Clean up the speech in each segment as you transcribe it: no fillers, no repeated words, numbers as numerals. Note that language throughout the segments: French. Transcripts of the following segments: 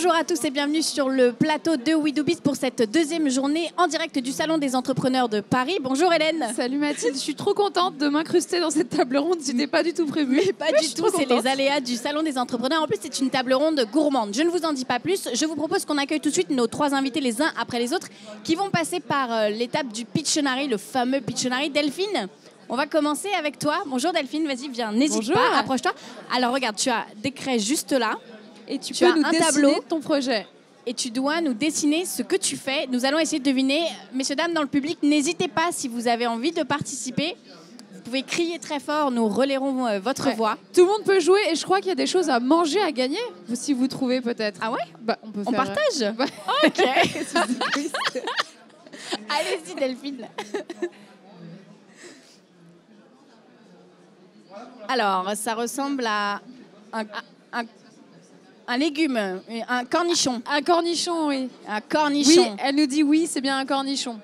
Bonjour à tous et bienvenue sur le plateau de We Do Biz pour cette deuxième journée en direct du Salon des Entrepreneurs de Paris. Bonjour Hélène. Salut Mathilde, je suis trop contente de m'incruster dans cette table ronde, c'était pas du tout prévu. Mais pas du tout, c'est les aléas du Salon des Entrepreneurs. En plus, c'est une table ronde gourmande. Je ne vous en dis pas plus. Je vous propose qu'on accueille tout de suite nos trois invités les uns après les autres qui vont passer par l'étape du Pictionary, le fameux Pictionary. Delphine, on va commencer avec toi. Bonjour Delphine, vas-y, viens, n'hésite pas, approche-toi. Alors regarde, tu as des craies juste là. Et tu peux nous dessiner ton projet. Et tu dois nous dessiner ce que tu fais. Nous allons essayer de deviner. Messieurs, dames, dans le public, n'hésitez pas si vous avez envie de participer. Vous pouvez crier très fort, nous relayerons votre voix. Tout le monde peut jouer et je crois qu'il y a des choses à manger, à gagner, si vous trouvez peut-être. Ah ouais? On partage. Ok. Allez-y Delphine. Alors, ça ressemble à un légume, un cornichon. Un cornichon, oui. Un cornichon. Oui, elle nous dit oui, c'est bien un cornichon.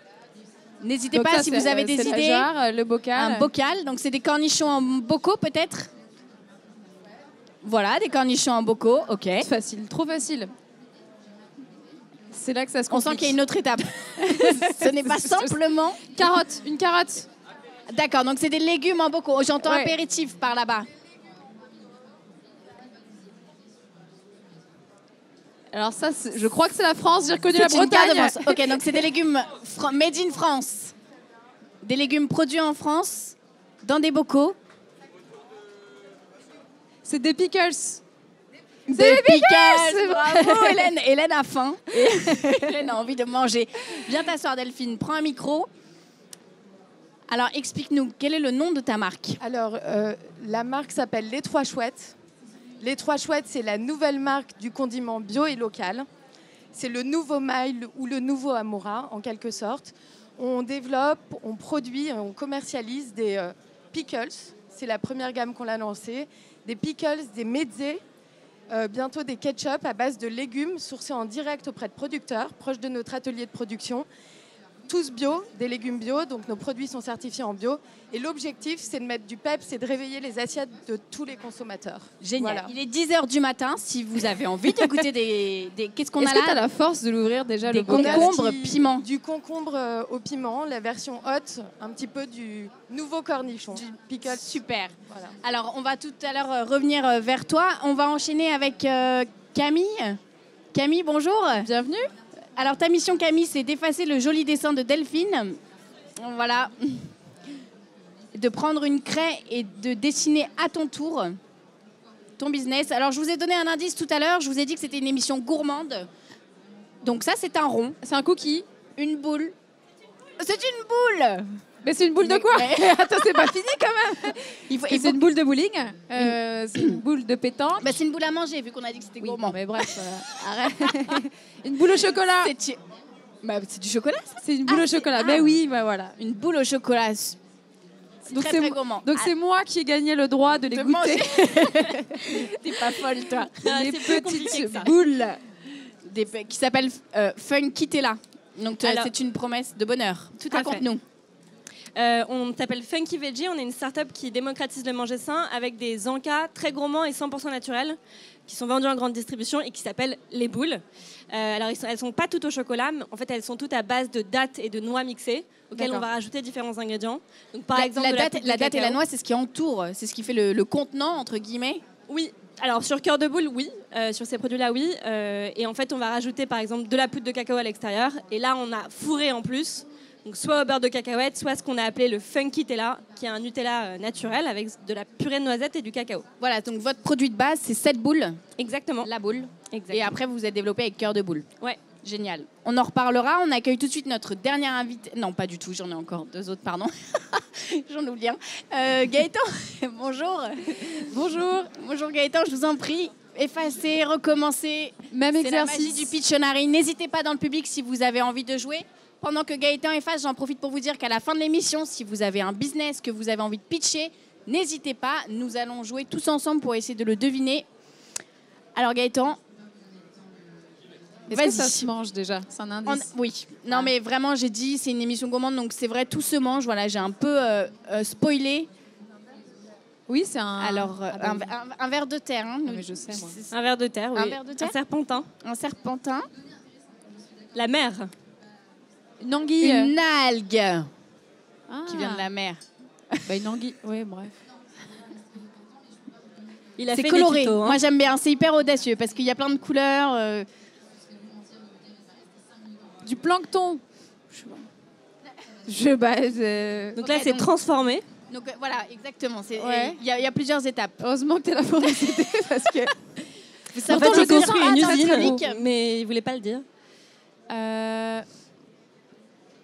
N'hésitez pas si vous avez des idées. La jarre, le bocal. Un bocal, donc c'est des cornichons en bocaux peut-être. Voilà, des cornichons en bocaux, ok. C'est facile, trop facile. C'est là que ça se complique. On sent qu'il y a une autre étape. Ce n'est pas simplement... Carotte, une carotte. D'accord, donc c'est des légumes en bocaux. J'entends apéritif par là-bas. Alors ça, je crois que c'est la France, j'ai reconnu la Bretagne. Ok, donc c'est des légumes made in France. Des légumes produits en France, dans des bocaux. C'est des pickles. Des pickles. Bravo Hélène. Hélène a faim. Hélène a envie de manger. Viens t'asseoir Delphine, prends un micro. Alors explique-nous, quel est le nom de ta marque? Alors, la marque s'appelle Les Trois Chouettes. Les Trois Chouettes, c'est la nouvelle marque du condiment bio et local. C'est le nouveau Maille ou le nouveau Amoura, en quelque sorte. On développe, on produit, on commercialise des pickles. C'est la première gamme qu'on a lancée. Des pickles, des mezzés, bientôt des ketchup à base de légumes sourcés en direct auprès de producteurs, proches de notre atelier de production. Tous bio, des légumes bio, donc nos produits sont certifiés en bio. Et l'objectif, c'est de mettre du peps et de réveiller les assiettes de tous les consommateurs. Génial. Voilà. Il est 10h du matin, si vous avez envie d'écouter des... Qu'est-ce qu'on a là? Est-ce que tu as la force de l'ouvrir déjà, le bocal? Des concombres piment. Du concombre au piment, la version hot, un petit peu du nouveau cornichon. Du pickle. Super. Voilà. Alors, on va tout à l'heure revenir vers toi. On va enchaîner avec Camille. Camille, bonjour. Bienvenue. Alors, ta mission, Camille, c'est d'effacer le joli dessin de Delphine. Voilà. De prendre une craie et de dessiner à ton tour ton business. Alors, je vous ai donné un indice tout à l'heure. Je vous ai dit que c'était une émission gourmande. Donc ça, c'est un rond. C'est un cookie. Une boule. C'est une boule. Mais c'est une boule de quoi? Attends, c'est pas fini quand même. C'est une boule de bowling. C'est une boule de pétanque. Bah, c'est une boule à manger, vu qu'on a dit que c'était gourmand. Mais bref, arrête. Une boule au chocolat. C'est du chocolat, ça? C'est une boule au chocolat. Mais oui, bah voilà. Une boule au chocolat. C'est très gourmand. Donc c'est moi qui ai gagné le droit de les goûter. T'es pas folle, toi. Les petites boules qui s'appellent Funkitella. Donc c'est une promesse de bonheur. Tout à fait. Raconte-nous. On s'appelle Funky Veggie, on est une start-up qui démocratise le manger sain avec des encas très gourmands et 100% naturels qui sont vendus en grande distribution et qui s'appellent les boules. Alors elles sont pas toutes au chocolat, mais en fait elles sont toutes à base de dattes et de noix mixées auxquelles on va rajouter différents ingrédients. Donc par exemple la date et la noix, c'est ce qui entoure, c'est ce qui fait le contenant entre guillemets. Oui. Alors sur cœur de boule, oui. Sur ces produits-là, oui. Et en fait, on va rajouter par exemple de la poudre de cacao à l'extérieur. Et là, on a fourré en plus. Donc soit au beurre de cacahuète, soit ce qu'on a appelé le Funkitella, qui est un Nutella naturel avec de la purée de noisettes et du cacao. Voilà, donc votre produit de base, c'est cette boule. Exactement. La boule. Exactement. Et après, vous êtes développé avec cœur de boule. Ouais. Génial. On en reparlera. On accueille tout de suite notre dernière invitée. Non, pas du tout. J'en ai encore deux autres, pardon. J'en oublie un. Gaëtan, bonjour. Bonjour. Bonjour Gaëtan, je vous en prie. Effacez, recommencez. Même exercice. C'est la magie du Pictionary. N'hésitez pas dans le public si vous avez envie de jouer. Pendant que Gaëtan efface, j'en profite pour vous dire qu'à la fin de l'émission, si vous avez un business que vous avez envie de pitcher, n'hésitez pas. Nous allons jouer tous ensemble pour essayer de le deviner. Alors Gaëtan, est-ce que ça se mange déjà? C'est un indice. Oui. Non, mais vraiment, j'ai dit, c'est une émission gourmande, donc c'est vrai, tout se mange. Voilà, j'ai un peu spoilé. Oui, c'est un... Alors, un ver de terre. Hein, mais je sais, moi. Un ver de terre, oui. Un ver de terre. Un serpentin. Un serpentin. La mer. Une anguille. Une algue Ah. qui vient de la mer. Bah, une anguille, oui, bref. Il a C'est fait coloré. des tutos, hein. Moi, j'aime bien. C'est hyper audacieux parce qu'il y a plein de couleurs. Du plancton. Donc là, Ok, c'est donc- transformé. Donc voilà, exactement. Ouais. Il y a plusieurs étapes. Heureusement que t'es là pour nous aider parce que... En fait, le j'ai construit dessin une intrapublic. usine, mais il voulait pas le dire.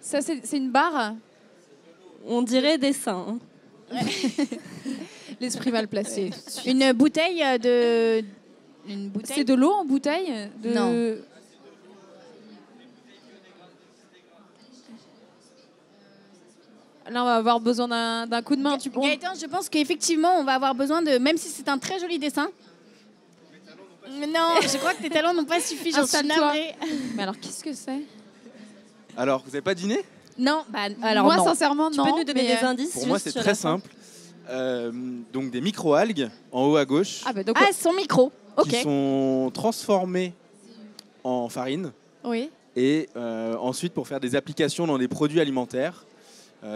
Ça, c'est une barre. On dirait des seins. Hein. L'esprit mal placé. Une bouteille de. Une bouteille. C'est de l'eau en bouteille Non. Là, on va avoir besoin d'un coup de main. Gaëtan, je pense qu'effectivement, on va avoir besoin de. Même si c'est un très joli dessin. Non, je crois que tes talents n'ont pas suffi. J'en suis Installe-toi. navrée. Mais alors, qu'est-ce que c'est? Alors, vous n'avez pas dîné? Non, bah alors Moi, non. sincèrement, Tu non. peux nous donner mais, des indices? Pour moi, juste c'est sur très la fin simple. Donc, des micro-algues en haut à gauche Ah, bah, donc, Ah, son micro. Ok. qui sont transformées en farine oui. et ensuite pour faire des applications dans des produits alimentaires,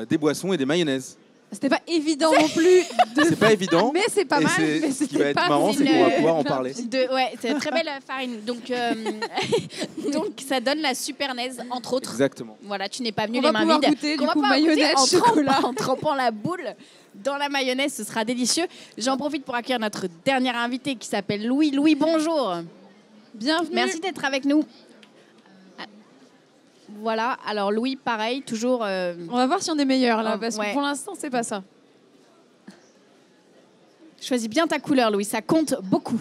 des boissons et des mayonnaises. C'était pas évident non plus. C'est pas évident. Mais c'est pas et mal. Mais ce qui c'était va être pas marrant, c'est facile. qu'on va pouvoir en parler. Ouais, c'est une très belle farine. Donc, donc ça donne la supernaise, entre autres. Exactement. Voilà, tu n'es pas venu On les va mains pouvoir vides. goûter, Qu'on du va coup, pouvoir goûter mayonnaise, en chocolat. en trempant la boule dans la mayonnaise, ce sera délicieux. J'en profite pour accueillir notre dernier invité qui s'appelle Louis. Louis, bonjour. Bienvenue. Merci d'être avec nous. Voilà, alors Louis, pareil, toujours... On va voir si on est meilleur là, Oh, parce ouais. que pour l'instant, c'est pas ça. Choisis bien ta couleur, Louis, ça compte beaucoup.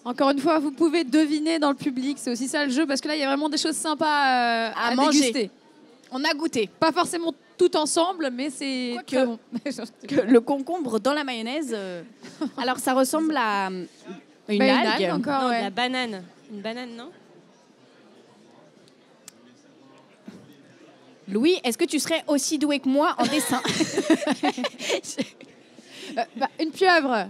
Encore une fois, vous pouvez deviner dans le public, c'est aussi ça le jeu, parce que là, il y a vraiment des choses sympas À à manger. déguster. On a goûté. Pas forcément tout ensemble, mais c'est Quoique. très bon. Que le concombre dans la mayonnaise, alors ça ressemble à une algue. encore, Non, de ouais. la banane. Une banane, non? Louis, est-ce que tu serais aussi doué que moi en dessin? Une pieuvre.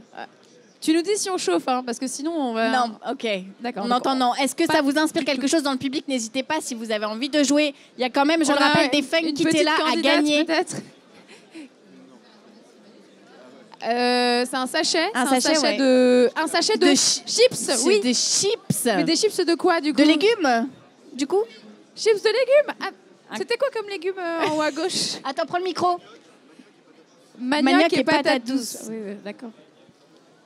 Tu nous dis si on chauffe, hein, parce que sinon on va... Non, ok. D'accord. On donc entend non. Est-ce que ça vous inspire quelque chose dans le public? N'hésitez pas si vous avez envie de jouer. Il y a quand même, je on le a rappelle, des une fun qui petite étaient là à candidate, gagner. peut-être. C'est un sachet. Un c'est sachet, ouais. un sachet de chips. Oui. Des chips. Mais des chips de quoi du coup? De légumes, du coup? Chips de légumes. C'était quoi comme légumes en haut à gauche? Attends, prends le micro. Manioc et patates patates douces. douces. Oui, d'accord.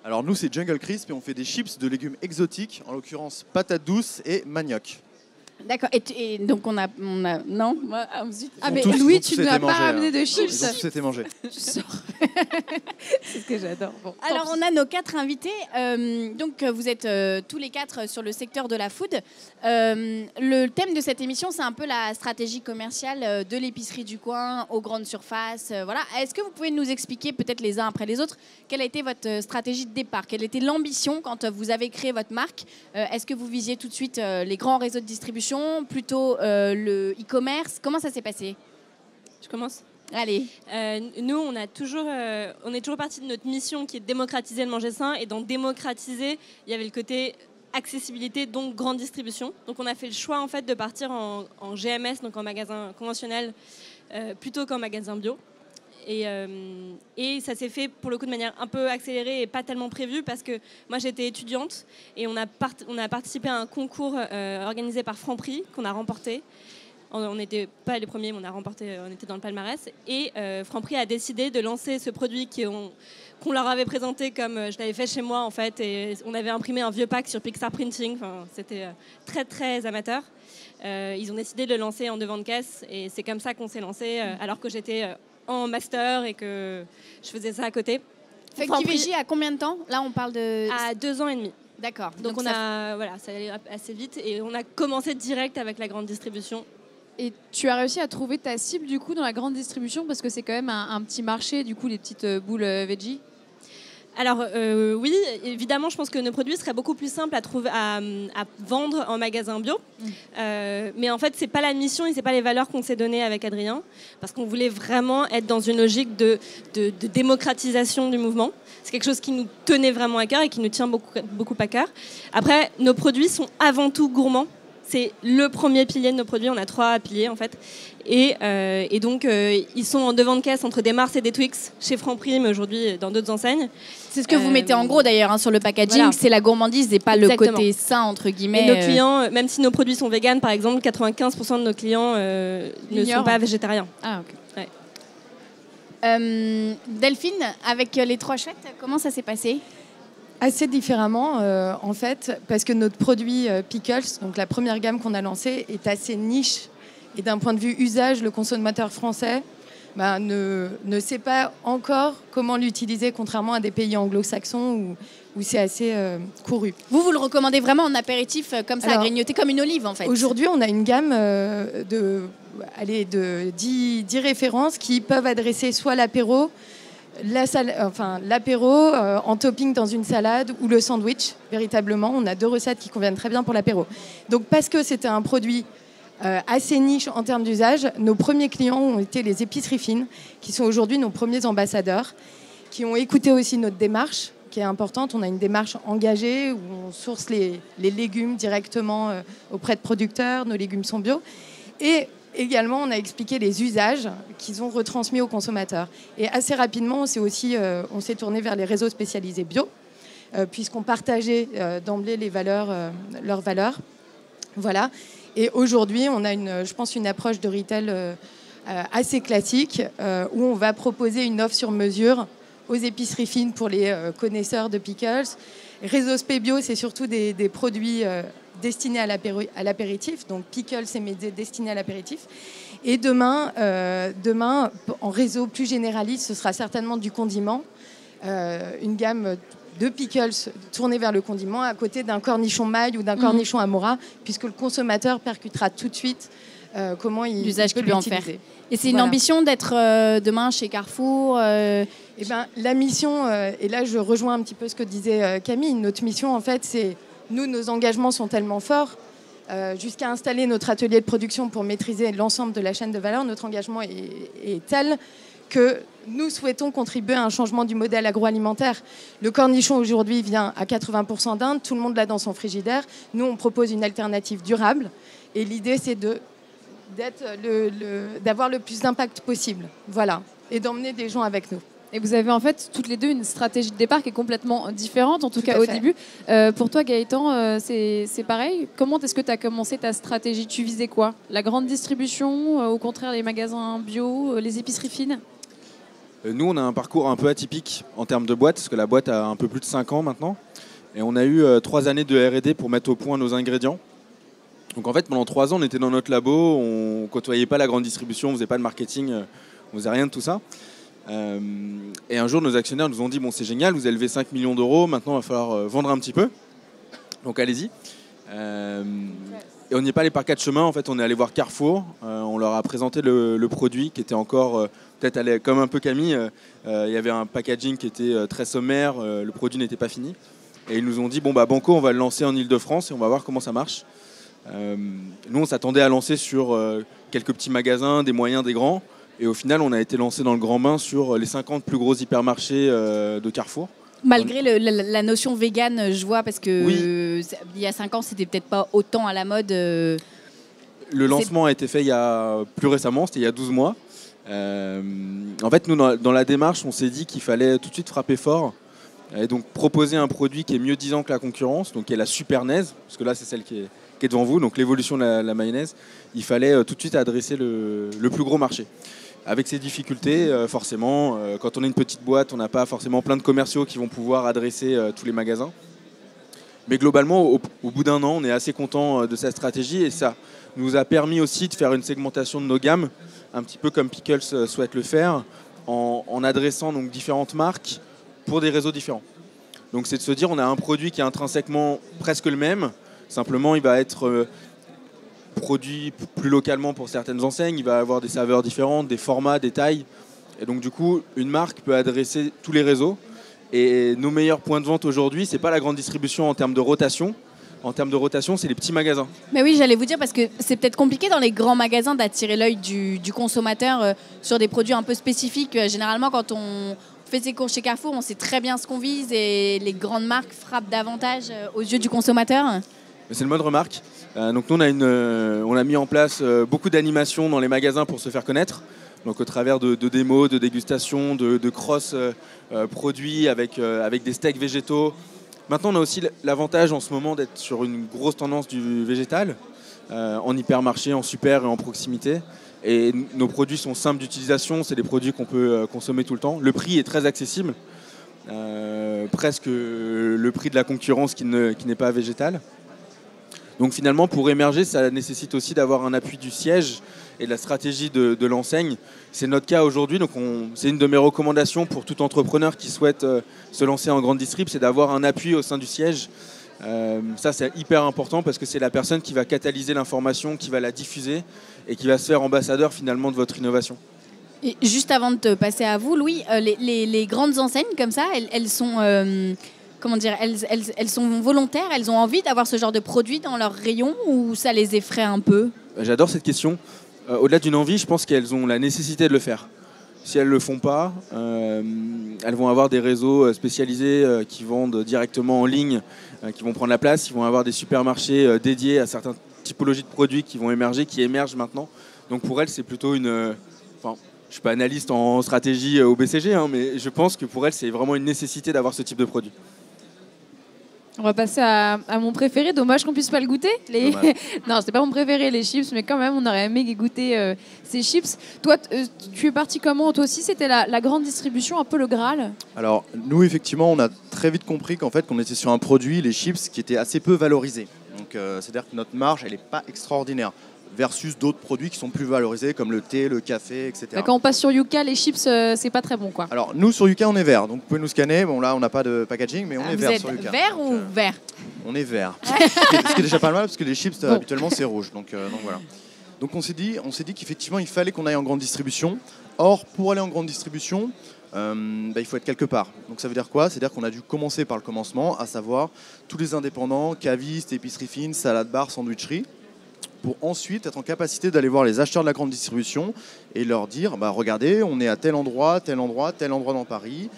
Alors nous c'est Jungle Crisp et on fait des chips de légumes exotiques, en l'occurrence patates douces et manioc. D'accord. Et donc on a non. Ah mais Tous- Louis, ils ont tous tu ne été as pas mangés, ramené hein. de chips. Ils ont tous été mangés. Tu sors. C'est ce que j'adore. Bon, Alors tant pis. on a nos 4 invités. Donc vous êtes tous les 4 sur le secteur de la food. Le thème de cette émission, c'est un peu la stratégie commerciale de l'épicerie du coin aux grandes surfaces. Voilà. Est-ce que vous pouvez nous expliquer peut-être les uns après les autres quelle a été votre stratégie de départ? Quelle était l'ambition quand vous avez créé votre marque? Est-ce que vous visiez tout de suite les grands réseaux de distribution, plutôt le e-commerce? Comment ça s'est passé? Je commence. Allez. Nous, on est toujours parti de notre mission qui est de démocratiser le manger sain. Et dans démocratiser, il y avait le côté accessibilité, donc grande distribution. Donc on a fait le choix en fait de partir en GMS, donc en magasin conventionnel, plutôt qu'en magasin bio. Et ça s'est fait pour le coup de manière un peu accélérée et pas tellement prévue parce que moi j'étais étudiante et on a participé à un concours organisé par Franprix qu'on a remporté. On n'était pas les premiers, mais on a remporté, on était dans le palmarès. Et Franprix a décidé de lancer ce produit qu'on leur avait présenté comme je l'avais fait chez moi en fait. Et on avait imprimé un vieux pack sur Pixar Printing. Enfin, c'était très très amateur. Ils ont décidé de le lancer en devant de caisse et c'est comme ça qu'on s'est lancé alors que j'étais en master et que je faisais ça à côté. Funky Veggie à combien de temps? Là on parle de... À 2 ans et demi. D'accord. Donc on voilà, ça allait assez vite et on a commencé direct avec la grande distribution. Et tu as réussi à trouver ta cible du coup dans la grande distribution parce que c'est quand même un petit marché du coup les petites boules veggie. Alors oui, évidemment, je pense que nos produits seraient beaucoup plus simples à vendre en magasin bio. Mais en fait, c'est pas la mission et c'est pas les valeurs qu'on s'est données avec Adrien, parce qu'on voulait vraiment être dans une logique de démocratisation du mouvement. C'est quelque chose qui nous tenait vraiment à cœur et qui nous tient beaucoup à cœur. Après, nos produits sont avant tout gourmands. C'est le premier pilier de nos produits. On a 3 piliers en fait. Et donc, ils sont en devant de caisse entre des Mars et des Twix chez Franprix, mais aujourd'hui dans d'autres enseignes. C'est ce que vous mettez en gros d'ailleurs sur le packaging, voilà. C'est la gourmandise et pas Exactement. Le côté sain entre guillemets. Et nos clients, même si nos produits sont véganes par exemple, 95% de nos clients ne sont pas végétariens. Ah ok. Ouais. Delphine, avec les 3 chouettes, comment ça s'est passé ? Assez différemment, en fait, parce que notre produit Pickles, donc la première gamme qu'on a lancée, est assez niche. Et d'un point de vue usage, le consommateur français ne sait pas encore comment l'utiliser, contrairement à des pays anglo-saxons où c'est assez couru. Vous le recommandez vraiment en apéritif, comme ça, alors, à grignoter comme une olive, en fait ? Aujourd'hui, on a une gamme de 10 références qui peuvent adresser soit l'apéro, l'apéro en topping dans une salade ou le sandwich, véritablement. On a 2 recettes qui conviennent très bien pour l'apéro. Donc, parce que c'était un produit assez niche en termes d'usage, nos premiers clients ont été les épiceries fines, qui sont aujourd'hui nos premiers ambassadeurs, qui ont écouté aussi notre démarche, qui est importante. On a une démarche engagée où on source les légumes directement auprès de producteurs, nos légumes sont bio. Et également, on a expliqué les usages qu'ils ont retransmis aux consommateurs. Et assez rapidement, on s'est tourné vers les réseaux spécialisés bio, puisqu'on partageait d'emblée leurs valeurs. Voilà. Et aujourd'hui, on a je pense une approche de retail assez classique, où on va proposer une offre sur mesure aux épiceries fines pour les connaisseurs de pickles. Réseau Spé Bio, c'est surtout des produits destinés à l'apéritif, donc pickles et médias destinés à l'apéritif. Et demain, en réseau plus généraliste, ce sera certainement du condiment, une gamme de pickles tournée vers le condiment, à côté d'un cornichon maille ou d'un cornichon amora, puisque le consommateur percutera tout de suite comment il peut en faire. Et c'est une ambition d'être demain chez Carrefour Eh ben, la mission, et là je rejoins un petit peu ce que disait Camille, notre mission en fait c'est, nos engagements sont tellement forts, jusqu'à installer notre atelier de production pour maîtriser l'ensemble de la chaîne de valeur, notre engagement est tel que nous souhaitons contribuer à un changement du modèle agroalimentaire. Le cornichon aujourd'hui vient à 80% d'Inde, tout le monde l'a dans son frigidaire. Nous on propose une alternative durable et l'idée c'est d'avoir le plus d'impact possible, voilà, et d'emmener des gens avec nous. Et vous avez en fait toutes les deux une stratégie de départ qui est complètement différente, en tout cas au début. Pour toi Gaëtan, c'est pareil. Comment est-ce que tu as commencé ta stratégie ? Tu visais quoi ? La grande distribution, au contraire les magasins bio, les épiceries fines ? Nous, on a un parcours un peu atypique en termes de boîte, parce que la boîte a un peu plus de 5 ans maintenant. Et on a eu 3 années de R&D pour mettre au point nos ingrédients. Donc en fait, pendant 3 ans, on était dans notre labo, on ne côtoyait pas la grande distribution, on ne faisait pas de marketing, on ne faisait rien de tout ça. Et un jour, nos actionnaires nous ont dit « Bon, c'est génial, vous avez levé 5 millions d'euros, maintenant il va falloir vendre un petit peu. Donc allez-y. » Et on n'y est pas allé par 4 chemins, en fait, on est allé voir Carrefour. On leur a présenté le produit qui était encore, peut-être comme un peu Camille, il y avait un packaging qui était très sommaire, le produit n'était pas fini. Et ils nous ont dit « Bon, bah Banco, on va le lancer en Ile-de-France et on va voir comment ça marche. » Nous, on s'attendait à lancer sur quelques petits magasins, des moyens, des grands. Et au final, on a été lancé dans le grand bain sur les 50 plus gros hypermarchés de Carrefour. Malgré la notion végane, je vois, parce que oui. Il y a 5 ans, c'était peut-être pas autant à la mode. Le lancement a été fait plus récemment, c'était il y a 12 mois. En fait, nous, dans la démarche, on s'est dit qu'il fallait tout de suite frapper fort et donc proposer un produit qui est mieux disant que la concurrence, donc qui est la Supernaise, parce que là, c'est celle qui est devant vous, donc l'évolution de la mayonnaise. Il fallait tout de suite adresser le plus gros marché. Avec ces difficultés, forcément, quand on est une petite boîte, on n'a pas forcément plein de commerciaux qui vont pouvoir adresser tous les magasins. Mais globalement, au bout d'un an, on est assez content de cette stratégie et ça nous a permis aussi de faire une segmentation de nos gammes, un petit peu comme Pickles souhaite le faire, en adressant donc différentes marques pour des réseaux différents. Donc c'est de se dire, on a un produit qui est intrinsèquement presque le même, simplement il va être produit plus localement pour certaines enseignes, il va avoir des saveurs différentes, des formats, des tailles. Et donc du coup, une marque peut adresser tous les réseaux Et nos meilleurs points de vente aujourd'hui, c'est pas la grande distribution en termes de rotation. En termes de rotation, c'est les petits magasins. Mais oui, j'allais vous dire, parce que c'est peut-être compliqué dans les grands magasins d'attirer l'œil du consommateur sur des produits un peu spécifiques. Généralement, quand on fait ses courses chez Carrefour, on sait très bien ce qu'on vise et les grandes marques frappent davantage aux yeux du consommateur. C'est le mode remarque. Donc nous, on a mis en place beaucoup d'animations dans les magasins pour se faire connaître. Donc au travers de démos, de dégustations, de cross produits avec des steaks végétaux. Maintenant, on a aussi l'avantage en ce moment d'être sur une grosse tendance du végétal, en hypermarché, en super et en proximité. Et nos produits sont simples d'utilisation, c'est des produits qu'on peut consommer tout le temps. Le prix est très accessible, presque le prix de la concurrence qui n'est pas végétal. Donc finalement, pour émerger, ça nécessite aussi d'avoir un appui du siège et de la stratégie de l'enseigne. C'est notre cas aujourd'hui, donc c'est une de mes recommandations pour tout entrepreneur qui souhaite se lancer en grande distrib, c'est d'avoir un appui au sein du siège. Ça, c'est hyper important parce que c'est la personne qui va catalyser l'information, qui va la diffuser et qui va se faire ambassadeur finalement de votre innovation. Et juste avant de te passer à vous, Louis, les grandes enseignes comme ça, elles sont... Comment dire, elles sont volontaires, elles ont envie d'avoir ce genre de produit dans leur rayon ou ça les effraie un peu? J'adore cette question. Au-delà d'une envie, je pense qu'elles ont la nécessité de le faire. Si elles ne le font pas, elles vont avoir des réseaux spécialisés qui vendent directement en ligne, qui vont prendre la place. Ils vont avoir des supermarchés dédiés à certaines typologies de produits qui vont émerger, qui émergent maintenant. Donc pour elles, c'est plutôt une... je ne suis pas analyste en stratégie au BCG, mais je pense que pour elles, c'est vraiment une nécessité d'avoir ce type de produit. On va passer à mon préféré. Dommage qu'on puisse pas le goûter. Non, c'est pas mon préféré, les chips, mais quand même, on aurait aimé goûter ces chips. Toi, tu es parti comment? Toi aussi, c'était la grande distribution, un peu le Graal? Alors, nous, effectivement, on a très vite compris qu'on était sur un produit, les chips, qui était assez peu valorisé. Donc, c'est-à-dire que notre marge, elle n'est pas extraordinaire. Versus d'autres produits qui sont plus valorisés comme le thé, le café, etc. Quand on passe sur Yuka, les chips, c'est pas très bon, quoi. Alors nous sur Yuka, on est vert, donc vous pouvez nous scanner. Bon là, on n'a pas de packaging, mais on est vert sur Yuka. Vert ou vert? On est vert. Ce qui est déjà pas mal parce que les chips habituellement c'est rouge. Donc voilà. Donc on s'est dit qu'effectivement il fallait qu'on aille en grande distribution. Or pour aller en grande distribution, il faut être quelque part. Donc ça veut dire quoi? C'est-à-dire qu'on a dû commencer par le commencement, à savoir tous les indépendants, cavistes, épiceries fines, salades bar, sandwicheries, pour ensuite être en capacité d'aller voir les acheteurs de la grande distribution et leur dire regardez, on est à tel endroit, tel endroit, tel endroit dans Paris,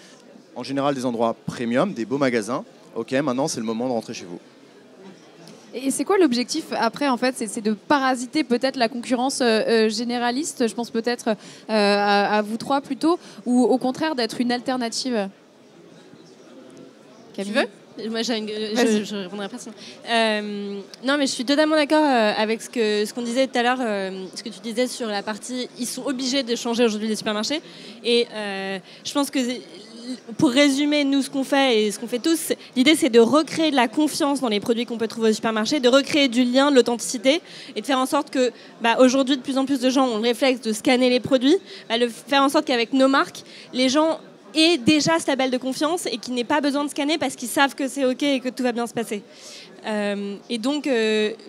en général des endroits premium, des beaux magasins. Ok, maintenant c'est le moment de rentrer chez vous. Et c'est quoi l'objectif après en fait? C'est de parasiter peut-être la concurrence généraliste, je pense peut-être à vous trois plutôt, ou au contraire d'être une alternative? Tu veux? Moi, je répondrai pas sinon. Non, mais je suis totalement d'accord avec ce qu'on disait tout à l'heure, ce que tu disais sur la partie ils sont obligés de changer aujourd'hui les supermarchés. Et je pense que pour résumer, nous, ce qu'on fait et ce qu'on fait tous, l'idée, c'est de recréer de la confiance dans les produits qu'on peut trouver au supermarché, de recréer du lien, de l'authenticité et de faire en sorte que, aujourd'hui, de plus en plus de gens ont le réflexe de scanner les produits, de faire en sorte qu'avec nos marques, les gens aient déjà ce label de confiance et qu'ils n'aient pas besoin de scanner parce qu'ils savent que c'est OK et que tout va bien se passer. Et donc,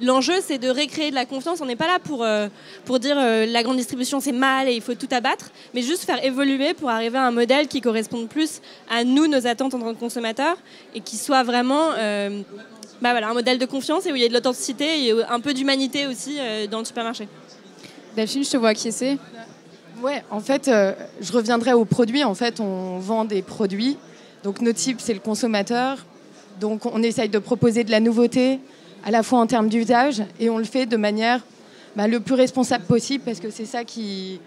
l'enjeu, c'est de recréer de la confiance. On n'est pas là pour dire la grande distribution, c'est mal et il faut tout abattre, mais juste faire évoluer pour arriver à un modèle qui corresponde plus à nous, nos attentes en tant que consommateurs et qui soit vraiment un modèle de confiance et où il y a de l'authenticité et un peu d'humanité aussi dans le supermarché. Delphine, je te vois acquiescer. Ouais, en fait, je reviendrai aux produits. En fait, on vend des produits. Donc, notre cible, c'est le consommateur. Donc, on essaye de proposer de la nouveauté, à la fois en termes d'usage, et on le fait de manière le plus responsable possible, parce que c'est ça qui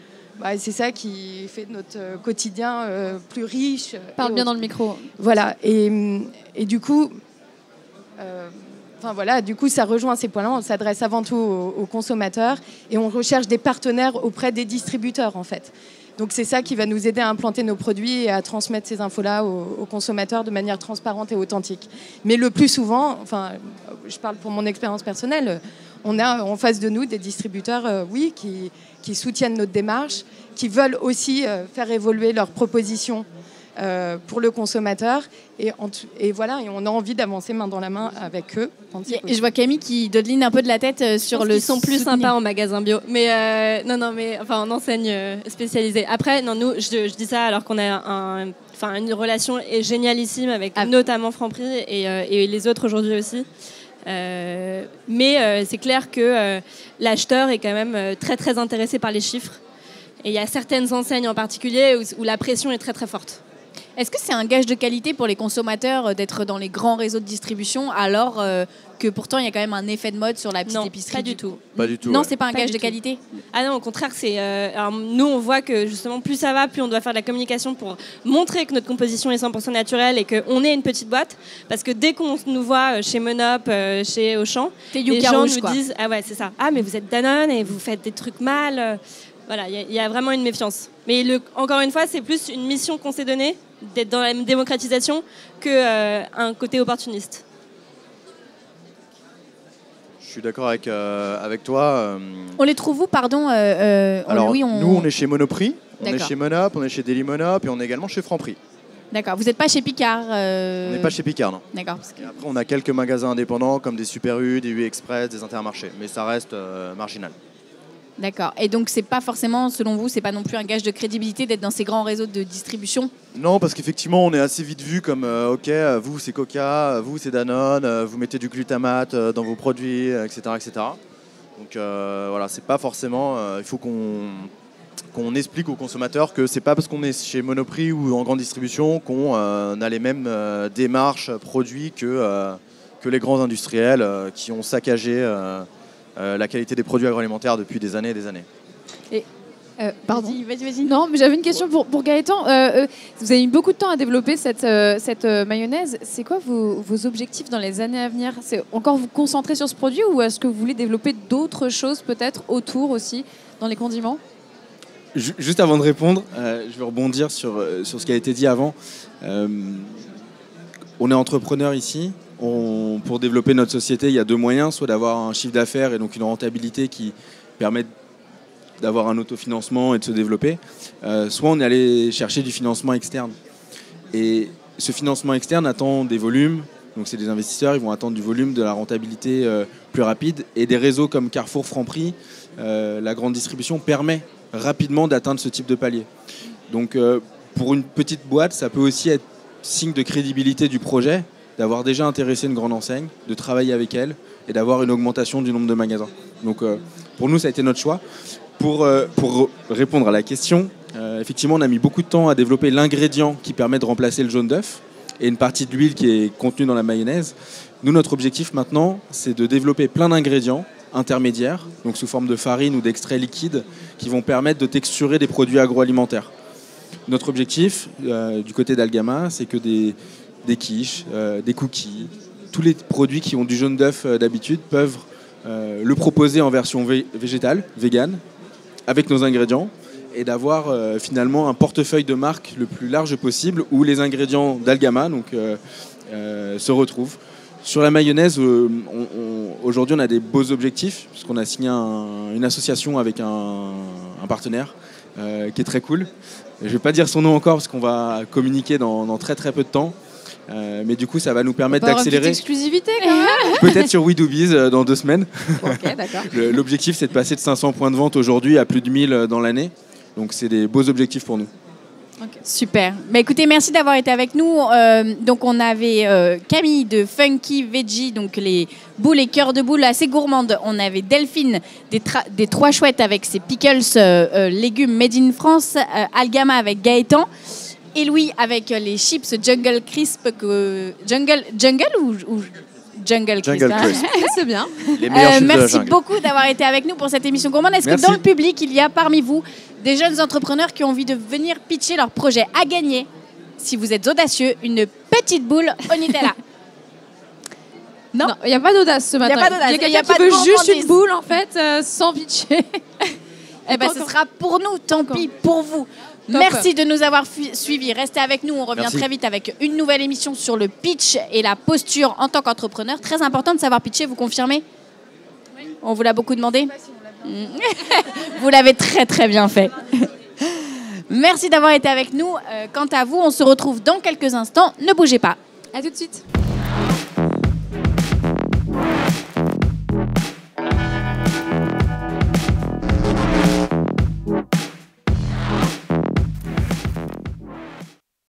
fait notre quotidien plus riche. Parle bien dans le micro. Voilà. Et du coup... du coup, ça rejoint ces points-là. On s'adresse avant tout aux consommateurs et on recherche des partenaires auprès des distributeurs, en fait. Donc, c'est ça qui va nous aider à implanter nos produits et à transmettre ces infos-là aux consommateurs de manière transparente et authentique. Mais le plus souvent, je parle pour mon expérience personnelle, on a en face de nous des distributeurs, qui soutiennent notre démarche, qui veulent aussi faire évoluer leurs propositions pour le consommateur. Et voilà, et on a envie d'avancer main dans la main avec eux. Et je vois Camille qui dodeline un peu de la tête sur le. Ils sont plus sympas en magasin bio, mais mais enfin en enseigne spécialisée. Après, non, nous, je dis ça alors qu'on a une relation génialissime avec notamment Franprix et les autres aujourd'hui aussi. Mais c'est clair que l'acheteur est quand même très très intéressé par les chiffres. Et il y a certaines enseignes en particulier où la pression est très très forte. Est-ce que c'est un gage de qualité pour les consommateurs d'être dans les grands réseaux de distribution alors que pourtant il y a quand même un effet de mode sur la petite épicerie? Pas du tout. Pas du tout. Non, Ouais. c'est pas un gage de qualité. Ah non, au contraire, alors nous on voit que justement plus ça va, plus on doit faire de la communication pour montrer que notre composition est 100% naturelle et qu'on est une petite boîte. Parce que dès qu'on nous voit chez Monop, chez Auchan, les gens nous disent ah ouais c'est ça. Ah mais vous êtes Danone et vous faites des trucs mal. Voilà, il y a vraiment une méfiance. Mais encore une fois, c'est plus une mission qu'on s'est donnée, d'être dans la démocratisation, qu'un côté opportuniste. Je suis d'accord avec toi. On les trouve où, pardon Alors, Louis, nous, on est chez Monoprix, on est D'accord. chez Monop, on est chez Dailymonop et on est également chez Franprix. D'accord, vous n'êtes pas chez Picard On n'est pas chez Picard, non. D'accord. Parce que... Et après, on a quelques magasins indépendants comme des Super U, des U Express, des Intermarchés, mais ça reste marginal. D'accord. Et donc, c'est pas forcément, selon vous, c'est pas non plus un gage de crédibilité d'être dans ces grands réseaux de distribution? Non, parce qu'effectivement, on est assez vite vu comme ok, vous c'est Coca, vous c'est Danone, vous mettez du glutamate dans vos produits, etc., etc. Donc voilà, c'est pas forcément. Il faut qu'on explique aux consommateurs que c'est pas parce qu'on est chez Monoprix ou en grande distribution qu'on a les mêmes démarches produits que les grands industriels qui ont saccagé la qualité des produits agroalimentaires depuis des années et des années. Pardon. Vas-y. Non, mais j'avais une question pour Gaëtan. Vous avez eu beaucoup de temps à développer cette mayonnaise. C'est quoi vos objectifs dans les années à venir? C'est encore vous concentrer sur ce produit ou est-ce que vous voulez développer d'autres choses peut-être autour aussi dans les condiments? Juste avant de répondre, je vais rebondir sur ce qui a été dit avant. On est entrepreneur ici. Pour développer notre société, il y a deux moyens, soit d'avoir un chiffre d'affaires et donc une rentabilité qui permet d'avoir un autofinancement et de se développer, soit on est allé chercher du financement externe. Et ce financement externe attend des volumes, donc c'est des investisseurs, ils vont attendre du volume, de la rentabilité plus rapide, et des réseaux comme Carrefour, Franprix, la grande distribution permet rapidement d'atteindre ce type de palier. Donc pour une petite boîte, ça peut aussi être signe de crédibilité du projet, d'avoir déjà intéressé une grande enseigne, de travailler avec elle et d'avoir une augmentation du nombre de magasins. Donc pour nous, ça a été notre choix. Pour répondre à la question, effectivement, on a mis beaucoup de temps à développer l'ingrédient qui permet de remplacer le jaune d'œuf et une partie de l'huile qui est contenue dans la mayonnaise. Nous, notre objectif maintenant, c'est de développer plein d'ingrédients intermédiaires, donc sous forme de farine ou d'extrait liquide, qui vont permettre de texturer des produits agroalimentaires. Notre objectif, du côté d'Algama, c'est que des quiches, des cookies, tous les produits qui ont du jaune d'œuf d'habitude peuvent le proposer en version végétale, vegan, avec nos ingrédients, et d'avoir finalement un portefeuille de marques le plus large possible où les ingrédients d'Algama se retrouvent. Sur la mayonnaise, aujourd'hui on a des beaux objectifs, puisqu'on a signé une association avec un partenaire qui est très cool. Je ne vais pas dire son nom encore parce qu'on va communiquer dans très très peu de temps. Mais du coup, ça va nous permettre d'accélérer. Une petite exclusivité quand même. Peut-être sur WeDoBiz dans 2 semaines. Ok, d'accord. L'objectif, c'est de passer de 500 points de vente aujourd'hui à plus de 1000 dans l'année. Donc, c'est des beaux objectifs pour nous. Okay. Super. Bah, écoutez, merci d'avoir été avec nous. Donc, on avait Camille de Funky Veggie, donc les boules et cœurs de boules assez gourmandes. On avait Delphine des Trois Chouettes avec ses pickles légumes made in France. Algama avec Gaëtan. Et Louis avec les chips Jungle Crisp. Jungle ou Jungle Crisp, Jungle Crisp. C'est bien. Les meilleurs chips de la merci jungle. beaucoup d'avoir été avec nous pour cette émission gourmande. Est-ce que Merci. dans le public, il y a parmi vous des jeunes entrepreneurs qui ont envie de venir pitcher leur projet à gagner, si vous êtes audacieux, une petite boule au Nutella? Non, Il n'y a pas d'audace ce matin. pas d'audace. Il y a Il y quelqu'un a pas qui de veut juste gourmandise. une boule en fait, sans pitcher. Eh ben, ce sera pour nous, tant pis pour vous. Merci de nous avoir suivis. Restez avec nous. On revient Merci. très vite avec une nouvelle émission sur le pitch et la posture en tant qu'entrepreneur. Très important de savoir pitcher, vous confirmez? Oui. On vous l'a beaucoup demandé? Vous l'avez très très bien fait. Merci d'avoir été avec nous. Quant à vous, on se retrouve dans quelques instants. Ne bougez pas. À tout de suite.